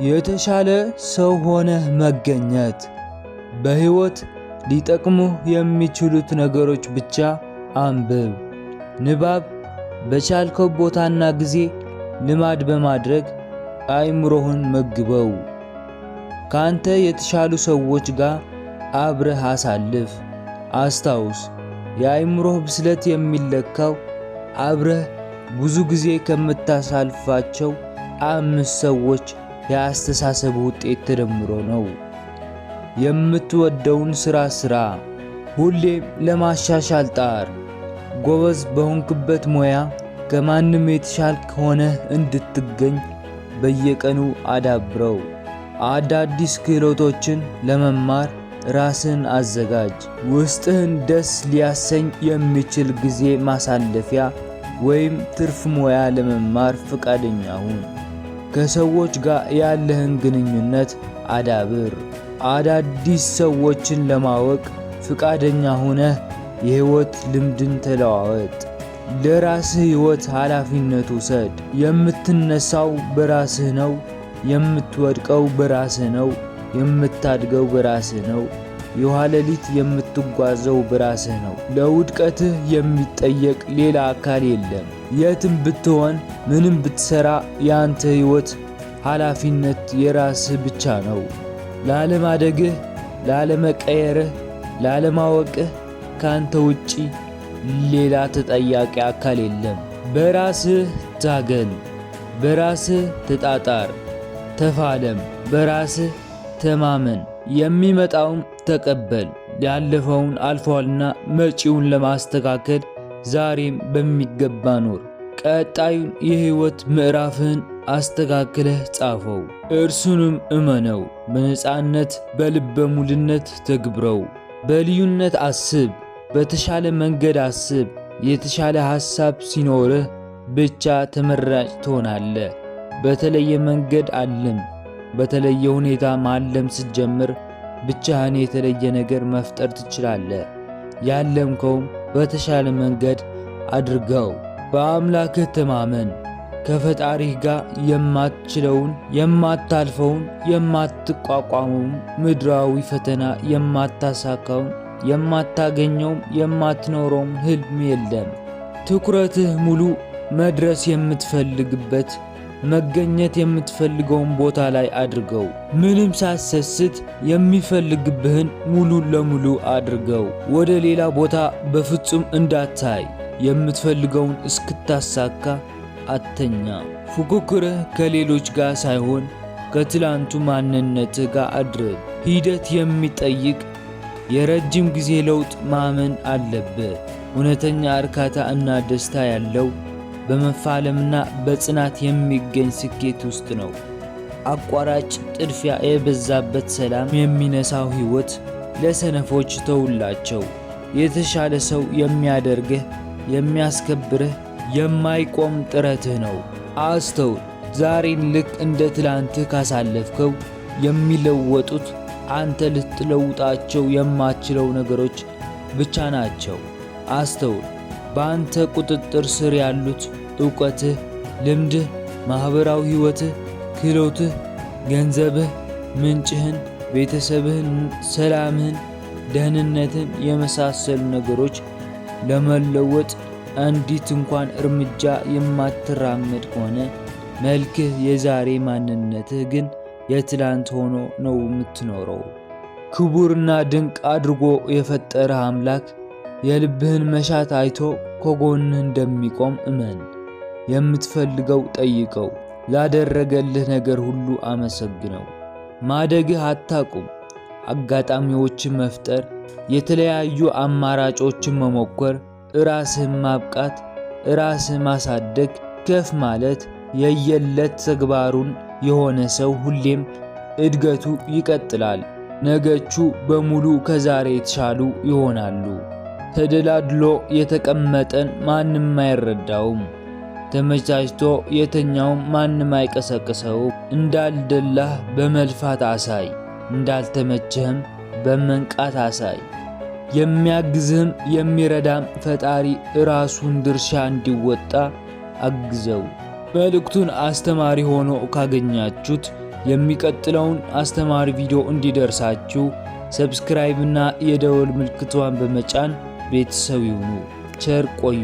የተሻለ ሰው ሆነህ መገኘት። በሕይወት ሊጠቅሙህ የሚችሉት ነገሮች ብቻ አንብብ። ንባብ በቻልከው ቦታና ጊዜ ልማድ በማድረግ አእምሮህን መግበው። ካንተ የተሻሉ ሰዎች ጋር አብረህ አሳልፍ። አስታውስ፣ የአእምሮህ ብስለት የሚለካው አብረህ ብዙ ጊዜ ከምታሳልፋቸው 5 ሰዎች የአስተሳሰብ ውጤት ተደምሮ ነው። የምትወደውን ሥራ ሥራ። ሁሌም ለማሻሻል ጣር። ጎበዝ በሆንክበት ሙያ ከማንም የተሻልክ ሆነህ እንድትገኝ በየቀኑ አዳብረው። አዳዲስ ክህሎቶችን ለመማር ራስን አዘጋጅ። ውስጥህን ደስ ሊያሰኝ የሚችል ጊዜ ማሳለፊያ ወይም ትርፍ ሙያ ለመማር ፈቃደኛ ሁን። ከሰዎች ጋር ያለህን ግንኙነት አዳብር። አዳዲስ ሰዎችን ለማወቅ ፈቃደኛ ሆነህ የሕይወት ልምድን ተለዋወጥ። ለራስህ ሕይወት ኃላፊነት ውሰድ። የምትነሳው በራስህ ነው። የምትወድቀው በራስህ ነው። የምታድገው በራስህ ነው። የኋለሊት የምትጓዘው በራስህ ነው። ለውድቀትህ የሚጠየቅ ሌላ አካል የለም። የትም ብትሆን ምንም ብትሰራ የአንተ ሕይወት ኃላፊነት የራስህ ብቻ ነው። ላለማደግህ፣ ላለመቀየርህ፣ ላለማወቅህ ካንተ ውጪ ሌላ ተጠያቂ አካል የለም። በራስህ ታገል። በራስህ ተጣጣር፣ ተፋለም። በራስህ ተማመን። የሚመጣውን ተቀበል። ያለፈውን አልፏልና መጪውን ለማስተካከል ዛሬም በሚገባ ኑር። ቀጣዩን የሕይወት ምዕራፍህን አስተካክለህ ጻፈው፣ እርሱንም እመነው። በነጻነት በልበ ሙሉነት ተግብረው። በልዩነት አስብ፣ በተሻለ መንገድ አስብ። የተሻለ ሐሳብ ሲኖርህ ብቻ ተመራጭ ትሆናለህ። በተለየ መንገድ አልም። በተለየ ሁኔታ ማለም ስትጀምር ብቻህን የተለየ ነገር መፍጠር ትችላለህ። ያለምከውም በተሻለ መንገድ አድርገው። በአምላክህ ተማመን። ከፈጣሪህ ጋር የማትችለውን፣ የማታልፈውን፣ የማትቋቋመውን ምድራዊ ፈተና የማታሳካውን፣ የማታገኘውም፣ የማትኖረውም ህልም የለም። ትኩረትህ ሙሉ መድረስ የምትፈልግበት፣ መገኘት የምትፈልገውን ቦታ ላይ አድርገው። ምንም ሳትሰስት የሚፈልግብህን ሙሉ ለሙሉ አድርገው። ወደ ሌላ ቦታ በፍጹም እንዳታይ። የምትፈልገውን እስክታሳካ አተኛ። ፉክክርህ ከሌሎች ጋር ሳይሆን ከትላንቱ ማንነትህ ጋር አድርግ። ሂደት የሚጠይቅ የረጅም ጊዜ ለውጥ ማመን አለብህ። እውነተኛ እርካታ እና ደስታ ያለው በመፋለምና በጽናት የሚገኝ ስኬት ውስጥ ነው። አቋራጭ ጥድፊያ የበዛበት ሰላም የሚነሳው ሕይወት ለሰነፎች ተውላቸው። የተሻለ ሰው የሚያደርግህ፣ የሚያስከብርህ የማይቆም ጥረትህ ነው። አስተውል። ዛሬን ልክ እንደ ትላንትህ ካሳለፍከው የሚለወጡት አንተ ልትለውጣቸው የማትችለው ነገሮች ብቻ ናቸው። አስተውል። በአንተ ቁጥጥር ስር ያሉት ዕውቀትህ፣ ልምድህ፣ ማኅበራዊ ሕይወትህ፣ ክህሎትህ፣ ገንዘብህ፣ ምንጭህን፣ ቤተሰብህን፣ ሰላምህን፣ ደህንነትን የመሳሰሉ ነገሮች ለመለወጥ አንዲት እንኳን እርምጃ የማትራመድ ከሆነ መልክህ የዛሬ ማንነትህ ግን የትላንት ሆኖ ነው የምትኖረው። ክቡርና ድንቅ አድርጎ የፈጠረህ አምላክ የልብህን መሻት አይቶ ከጎንህ እንደሚቆም እመን። የምትፈልገው ጠይቀው። ላደረገልህ ነገር ሁሉ አመሰግነው። ማደግህ አታቁም። አጋጣሚዎችን መፍጠር፣ የተለያዩ አማራጮችን መሞከር፣ ራስህን ማብቃት፣ ራስህን ማሳደግ፣ ከፍ ማለት የየለት ተግባሩን የሆነ ሰው ሁሌም እድገቱ ይቀጥላል። ነገቹ በሙሉ ከዛሬ የተሻሉ ይሆናሉ። ተደላድሎ የተቀመጠን ማንም አይረዳውም። ተመቻችቶ የተኛውም ማንም አይቀሰቅሰውም። እንዳልደላህ በመልፋት አሳይ፣ እንዳልተመቸህም በመንቃት አሳይ። የሚያግዝህም የሚረዳም ፈጣሪ ራሱን ድርሻ እንዲወጣ አግዘው። መልእክቱን አስተማሪ ሆኖ ካገኛችሁት የሚቀጥለውን አስተማሪ ቪዲዮ እንዲደርሳችሁ ሰብስክራይብ እና የደወል ምልክቷን በመጫን ቤተሰብ ይሁኑ። ቸር ቆዩ።